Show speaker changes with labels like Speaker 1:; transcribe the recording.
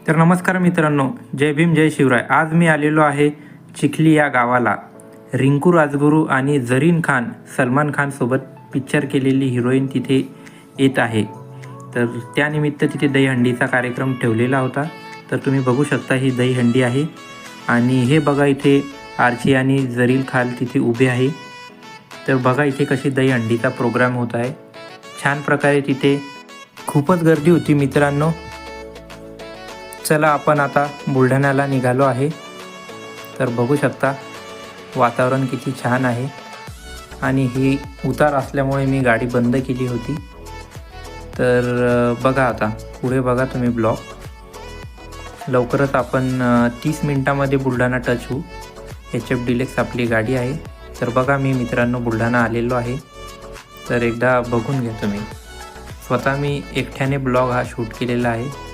Speaker 1: तर नमस्कार मित्रांनो, जय भीम जय शिवराय. आज मी आलेलो आहे चिखली या गावाला. रिंकू राजगुरू आणि झरीन खान, सलमान खान सोबत पिक्चर केलेली हिरोईन तिथे येत आहे. तर त्यानिमित्त तिथे दहीहंडीचा कार्यक्रम ठेवलेला होता. तर तुम्ही बघू शकता ही दहीहंडी आहे आणि हे बघा इथे आर्ची आणि झरीन खान तिथे उभे आहे. तर बघा इथे कशी दहीहंडीचा प्रोग्राम होत आहे. छान प्रकारे तिथे खूपच गर्दी होती मित्रांनो. चला आपण आता बुलढाण्याला निघालो आहे. तर बघू शकता वातावरण किती छान आहे आणि ही उतार असल्यामुळे मी गाडी बंद केली होती. तर बघा आता पुढे बघा तुम्ही ब्लॉग. लवकरच आपण 30 मिनिटामध्ये बुलढाणा टच होऊ. HF डिलेक्स आपली गाडी आहे. तर बघा मी मित्रांनो बुलढाणा आलेलो आहे. तर एकदा बघून घ्या तुम्ही. स्वतः मी एकट्याने ब्लॉग हा शूट केलेला आहे.